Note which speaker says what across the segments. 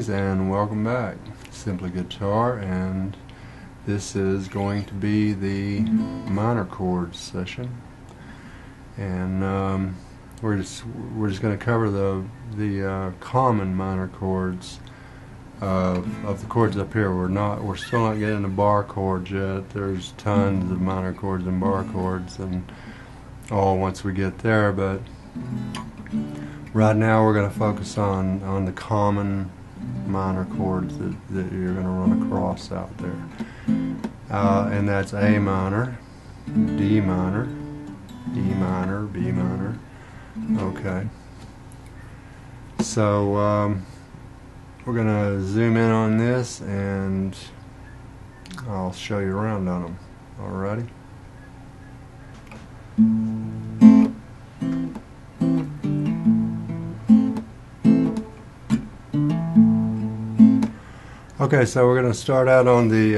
Speaker 1: guys, and welcome back. Simply Guitar, and this is going to be the minor chords session, and we're just going to cover the common minor chords of the chords up here. We're still not getting the bar chords yet. There's tons of minor chords and bar chords, and all once we get there, but right now we're going to focus on the common minor chords that you're going to run across out there. And that's A minor, D minor, E minor, B minor. Okay. So we're going to zoom in on this and I'll show you around on them. Alrighty? Okay, so we're going to start out on the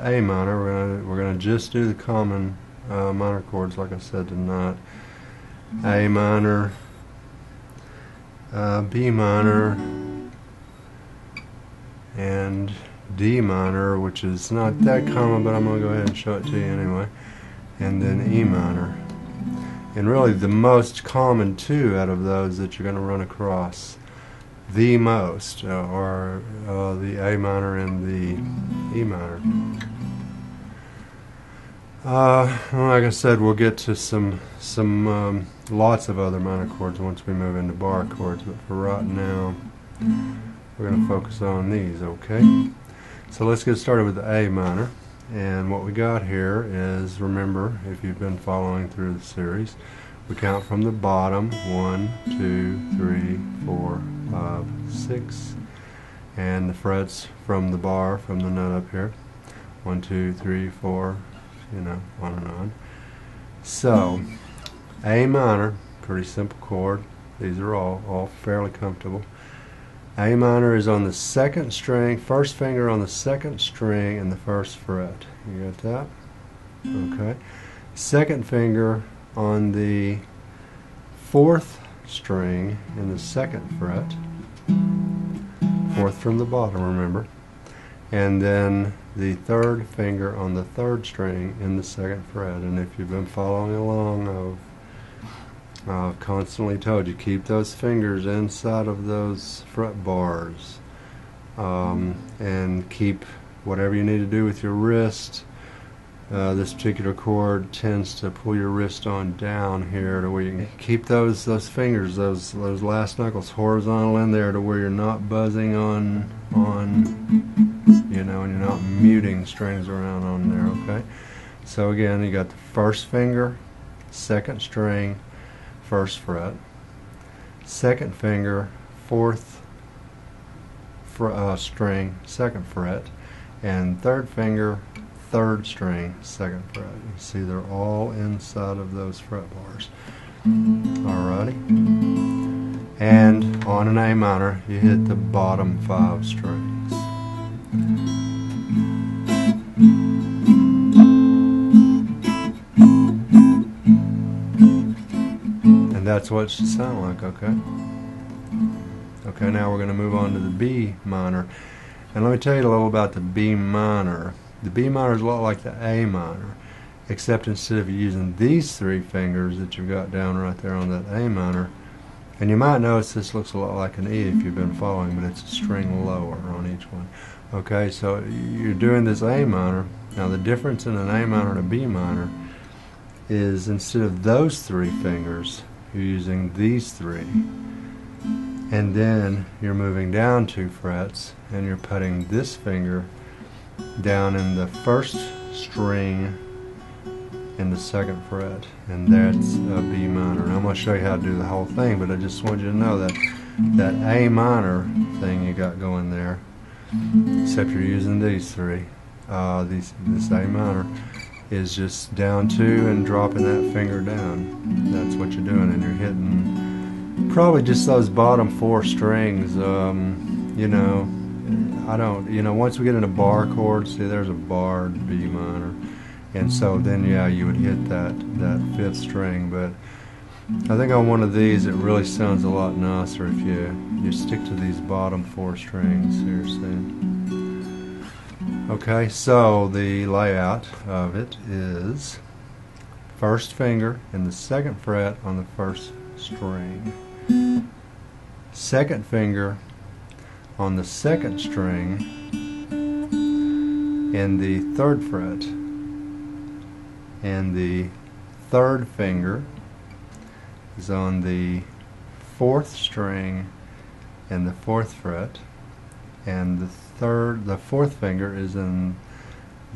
Speaker 1: A minor. We're going to just do the common minor chords, like I said tonight. A minor, B minor, and D minor, which is not that common, but I'm going to go ahead and show it to you anyway. And then E minor. And really the most common two out of those that you're going to run across the most are the A minor and the E minor. Like I said, we'll get to some lots of other minor chords once we move into bar chords, but for right now we're going to focus on these. Okay, so let's get started with the A minor. And what we got here is, remember, if you've been following through the series, we count from the bottom: 1, 2, 3, 4, 5, 6, and the frets from the bar, from the note up here: 1, 2, 3, 4, you know, on and on. So A minor, pretty simple chord. These are all fairly comfortable. A minor is on the second string, first finger on the second string and the first fret. You got that? Okay. Second finger on the fourth string in the second fret. Fourth from the bottom, remember. And then the third finger on the third string in the second fret. And if you've been following along, I've constantly told you, keep those fingers inside of those fret bars, and keep whatever you need to do with your wrist. This particular chord tends to pull your wrist on down here to where you can keep those fingers, those last knuckles horizontal in there to where you're not buzzing on you know, and you're not muting strings around on there. Okay, so again, you got the first finger, second string, first fret, second finger, fourth string, second fret, and third finger, third string, second fret. You see they're all inside of those fret bars. Alrighty. And on an A minor, you hit the bottom 5 strings. And that's what it should sound like, okay? Okay, now we're going to move on to the B minor. And let me tell you a little about the B minor. The B minor is a lot like the A minor, except instead of using these 3 fingers that you've got down right there on that A minor, and you might notice this looks a lot like an E if you've been following, but it's a string lower on each one. Okay, so you're doing this A minor. Now the difference in an A minor and a B minor is, instead of those 3 fingers, you're using these 3. And then you're moving down 2 frets and you're putting this finger down in the first string in the second fret, and that's a B minor. And I'm going to show you how to do the whole thing, but I just want you to know that that A minor thing you got going there, except you're using these 3, this A minor is just down 2 and dropping that finger down. That's what you're doing, and you're hitting probably just those bottom 4 strings. You know, once we get into bar chords, see, there's a barred B minor, and so then, yeah, you would hit that 5th string, but I think on one of these it really sounds a lot nicer if you stick to these bottom 4 strings here, see. Okay, so the layout of it is first finger in the 2nd fret on the 1st string, 2nd finger on the 2nd string in the 3rd fret, and the 3rd finger is on the 4th string in the 4th fret, and the 4th finger is in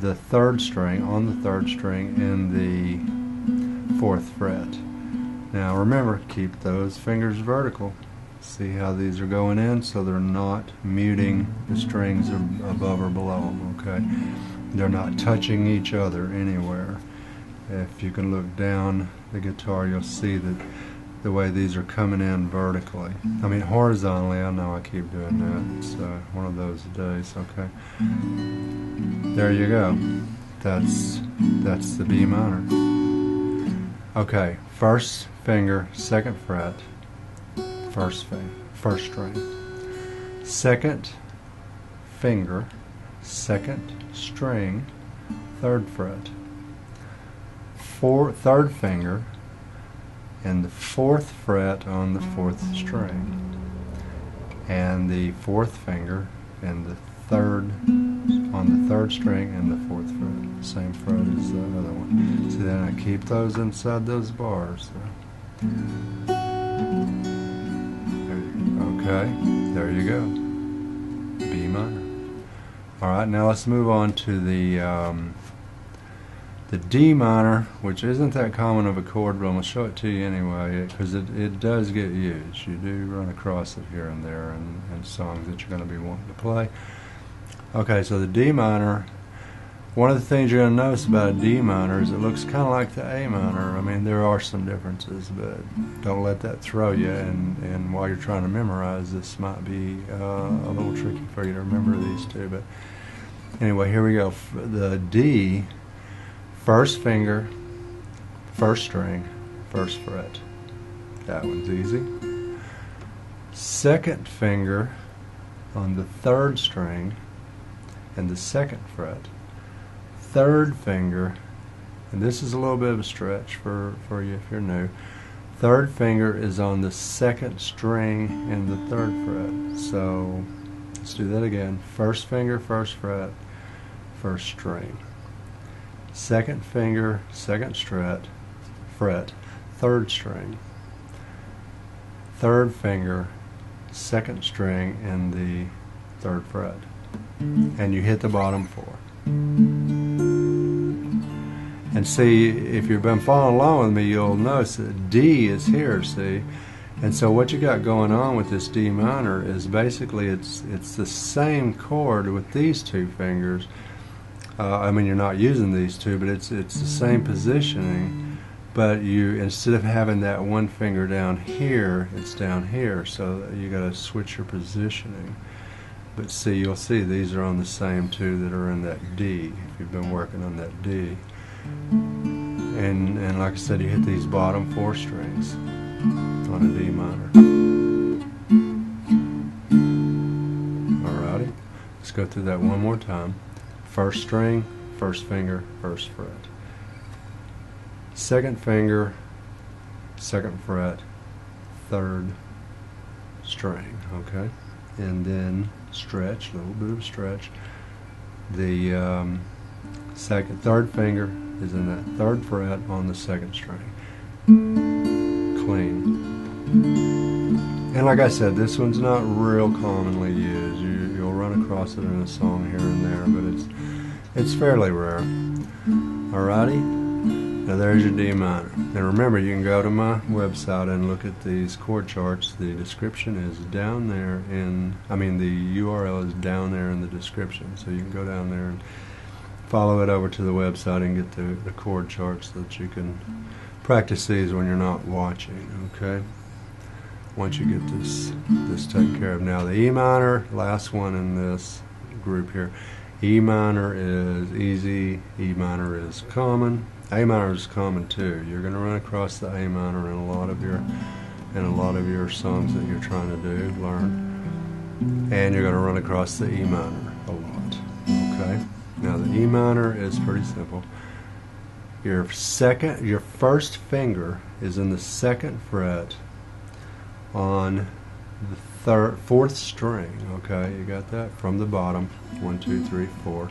Speaker 1: the 3rd string on the 3rd string in the 4th fret. Now remember, keep those fingers vertical. See how these are going in, so they're not muting the strings above or below them, okay? They're not touching each other anywhere. If you can look down the guitar, you'll see that the way these are coming in vertically. I mean horizontally, I know I keep doing that. It's one of those days, okay? There you go. That's the B minor. Okay, first finger, 2nd fret, first string. 2nd finger, 2nd string, 3rd fret. 3rd finger and the 4th fret on the 4th string, and the 4th finger and the 3rd on the 3rd string and the 4th fret, same fret as the other one. See, then I keep those inside those bars. Okay, there you go, B minor. Alright, now let's move on to the D minor, which isn't that common of a chord, but I'm going to show it to you anyway, because it does get used. You do run across it here and there in songs that you're going to be wanting to play. Okay, so the D minor, one of the things you're going to notice about a D minor is it looks kind of like the A minor. I mean, there are some differences, but don't let that throw you, and while you're trying to memorize, this might be a little tricky for you to remember these two. But anyway, here we go. The D, first finger, 1st string, 1st fret. That one's easy. 2nd finger on the 3rd string and the 2nd fret. 3rd finger, and this is a little bit of a stretch for you if you're new. 3rd finger is on the 2nd string in the 3rd fret. So let's do that again. 1st finger, 1st fret, 1st string. 2nd finger, 2nd fret, 3rd string. 3rd finger, 2nd string in the 3rd fret. And you hit the bottom 4. And see, if you've been following along with me, you'll notice that D is here, see? And so what you got going on with this D minor is basically it's the same chord with these 2 fingers. I mean, you're not using these 2, but it's the same positioning, but you, instead of having that one finger down here, it's down here, so you got to switch your positioning. But see, you'll see these are on the same 2 that are in that D, if you've been working on that D. And like I said, you hit these bottom 4 strings on a D minor. Alrighty, let's go through that one more time. 1st string, 1st finger, 1st fret. 2nd finger, 2nd fret, 3rd string, okay? And then stretch, a little bit of stretch. The 3rd finger is in that 3rd fret on the 2nd string. Clean. And like I said, this one's not real commonly used. You'll run across it in a song here and there, but it's fairly rare. Alrighty, now there's your D minor. And remember, you can go to my website and look at these chord charts. The description is down there the URL is down there in the description, so you can go down there and follow it over to the website and get the chord charts so that you can practice these when you're not watching, okay? Once you get this taken care of. Now the E minor, last one in this group here. E minor is easy, E minor is common, A minor is common too. You're going to run across the A minor in a lot of your songs that you're trying to learn, and you're going to run across the E minor a lot. Okay. Now the E minor is pretty simple. Your first finger is in the second fret on the fourth string. Okay, you got that from the bottom. 1, 2, 3, 4.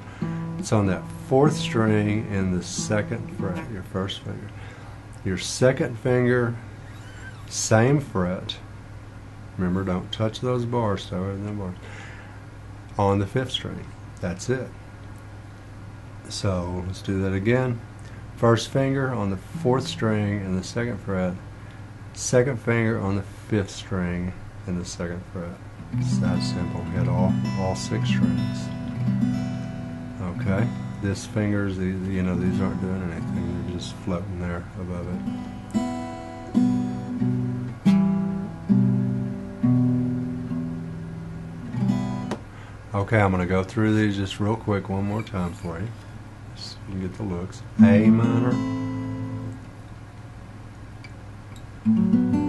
Speaker 1: It's on that fourth string in the second fret. Your first finger. Your second finger, same fret. Remember, don't touch those bars. Stay away from the bars. On the fifth string. That's it. So let's do that again. First finger on the fourth string in the second fret. Second finger on the fifth string in the second fret. It's that simple. Hit all 6 strings. Okay. This fingers, these aren't doing anything. They're just floating there above it. Okay, I'm going to go through these just real quick one more time for you, so you can get the looks. A minor,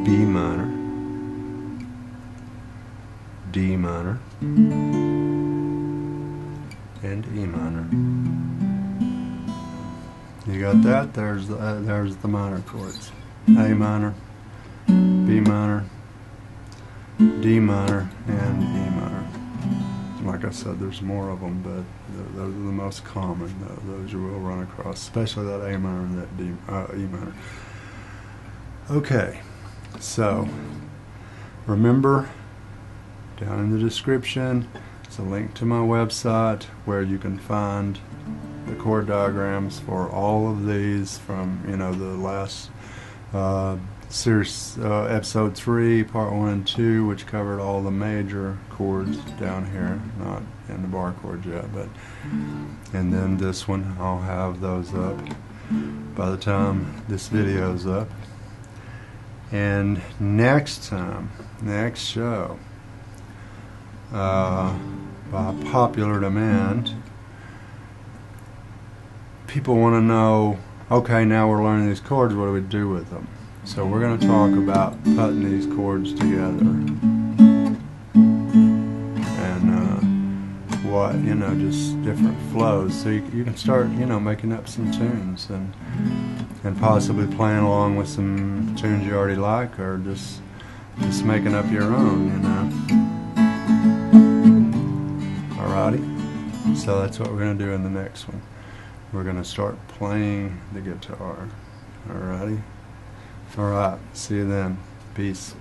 Speaker 1: B minor, D minor, and E minor. You got that? There's the minor chords. A minor, B minor, D minor, and E minor. Like I said, there's more of them, but those are the most common. Those you will run across, especially that A minor and that E minor. Okay, so remember, down in the description, it's a link to my website where you can find the chord diagrams for all of these from the last series, episode 3, part 1 and 2, which covered all the major chords down here, not in the bar chords yet, and then this one, I'll have those up by the time this video's up. And next show, by popular demand, people want to know, okay, now we're learning these chords, what do we do with them? So we're going to talk about putting these chords together, and what, just different flows, so you can start, making up some tunes and possibly playing along with some tunes you already like, or just making up your own, Alrighty, so that's what we're going to do in the next one. We're going to start playing the guitar. Alrighty. Alright, see you then. Peace.